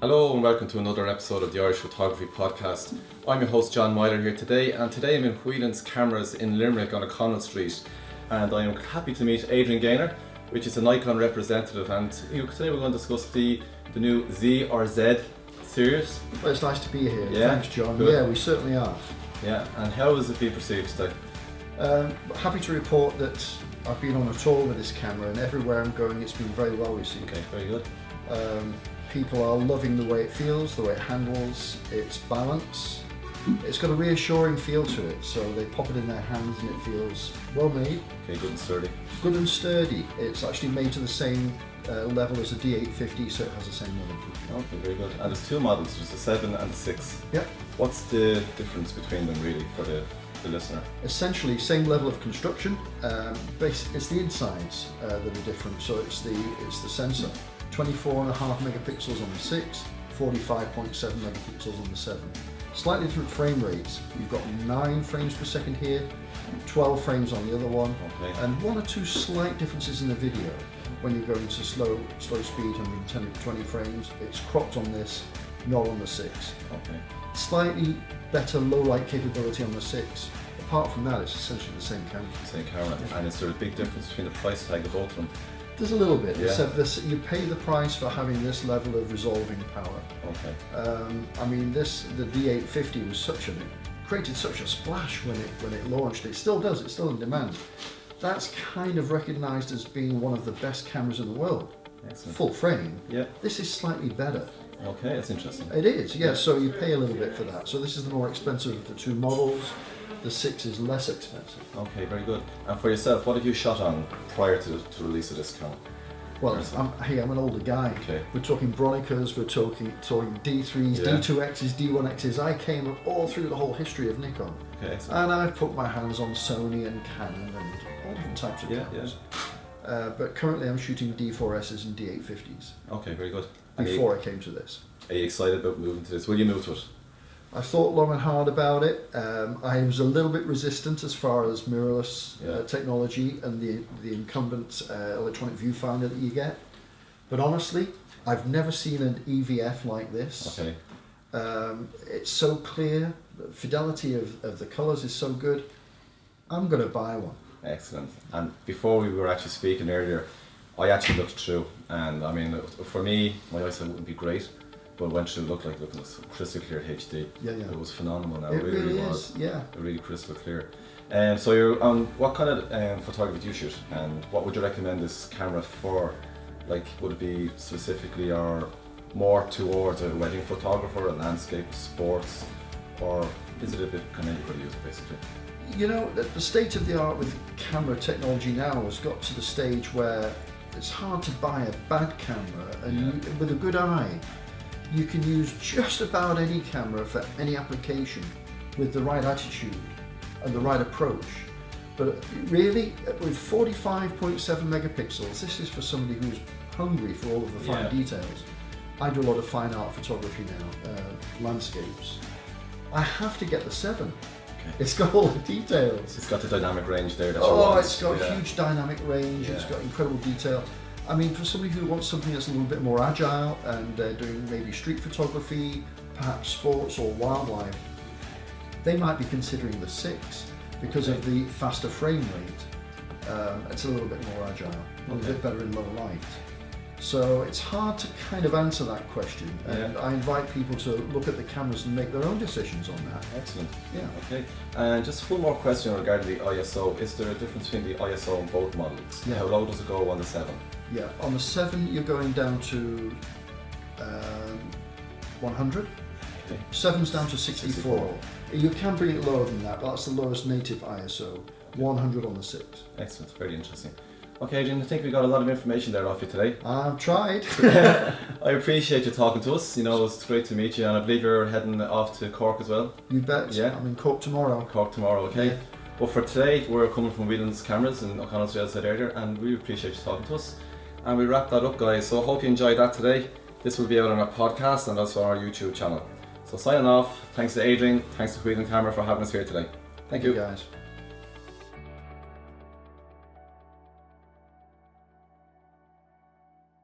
Hello and welcome to another episode of the Irish Photography Podcast. I'm your host John Myler here today, and today I'm in Whelan's Cameras in Limerick on O'Connell Street, and I am happy to meet Adrian Gaynor, which is a Nikon representative, and today we're going to discuss the new Z or Z series. Well, it's nice to be here. Yeah. Thanks, John. Good. Yeah, we certainly are. Yeah, and how is it being perceived today? Happy to report that I've been on a tour with this camera, and everywhere I'm going it's been very well received. Okay, very good. People are loving the way it feels, the way it handles, its balance. It's got a reassuring feel to it, so they pop it in their hands and it feels well made. Okay, good and sturdy. Good and sturdy. It's actually made to the same level as a D850, so it has the same level. Okay, very good. And there's two models, there's the 7 and the 6. Yep. What's the difference between them really for the listener? Essentially, same level of construction. It's the insides that are different. So it's the sensor. 24.5 megapixels on the 6, 45.7 megapixels on the 7. Slightly different frame rates. You've got 9 frames per second here, 12 frames on the other one, okay. and 1 or 2 slight differences in the video. When you go into slow speed, 110 to 20 frames, it's cropped on this, not on the 6. Okay. Slightly better low light capability on the 6. Apart from that, it's essentially the same camera. Same camera. And is there a big difference between the price tag of both of them? There's a little bit. Yeah. You pay the price for having this level of resolving power. Okay. I mean, the D850 was created such a splash when it launched. It still does. It's still in demand. That's kind of recognised as being one of the best cameras in the world. Excellent. Full frame. Yeah. This is slightly better. Okay, that's interesting. It is, yeah. So you pay a little bit for that. So this is the more expensive of the two models. The 6 is less expensive. Okay, very good. And for yourself, what have you shot on prior to the release of this camera? Well, I'm an older guy. Okay. We're talking Bronicas, we're talking D3s, Yeah. D2Xs, D1Xs. I came up all through the whole history of Nikon. Okay, excellent. And I've put my hands on Sony and Canon and all different types of cameras. But currently I'm shooting D4Ss and D850s. Okay, very good. Before I came to this. Are you excited about moving to this? Will you move to it? I thought long and hard about it. I was a little bit resistant as far as mirrorless technology and the incumbent electronic viewfinder that you get. But honestly, I've never seen an EVF like this. Okay. It's so clear. The fidelity of the colours is so good. I'm going to buy one. Excellent. And before we were actually speaking earlier, I actually looked through, and I mean, for me, my eyesight wouldn't be great. But it went through, looked like looking at crystal clear HD. Yeah. It was phenomenal now. It really was. is, yeah. Really crystal clear. So you're what kind of photography do you shoot, and what would you recommend this camera for? Like, would it be specifically or more towards a wedding photographer, a landscape, sports, or is it a bit kind of anybody use it basically? You know, the state of the art with camera technology now has got to the stage where it's hard to buy a bad camera, and with a good eye, you can use just about any camera for any application with the right attitude and the right approach. But really, with 45.7 megapixels, this is for somebody who's hungry for all of the fine details. I do a lot of fine art photography now, landscapes. I have to get the 7. Okay. It's got all the details. It's got the dynamic range there that you want. It's got huge dynamic range, it's got incredible detail. I mean, for somebody who wants something that's a little bit more agile and doing maybe street photography, perhaps sports or wildlife, they might be considering the 6 because of the faster frame rate. It's a little bit more agile, a little bit better in low light. So it's hard to kind of answer that question, and I invite people to look at the cameras and make their own decisions on that. Excellent. Yeah. Okay. And just one more question regarding the ISO. Is there a difference between the ISO on both models? Yeah. How low does it go on the 7? Yeah, on the 7 you're going down to 100. Okay. 7's down to 64. You can bring it lower than that, but that's the lowest native ISO. 100 on the 6. Excellent, very interesting. Okay, Adrian, I think we got a lot of information there off you today. I've tried. I appreciate you talking to us. You know, it's great to meet you, and I believe you're heading off to Cork as well. You bet. Yeah. I'm in Cork tomorrow. Cork tomorrow, okay. Yeah. But for today, we're coming from Whelan's Cameras in O'Connell Street, as I said earlier, and we appreciate you talking to us. And we wrap that up, guys. So I hope you enjoyed that today. This will be out on our podcast and also on our YouTube channel. So signing off, thanks to Adrian, thanks to Whelan Camera for having us here today. Thank you. Guys.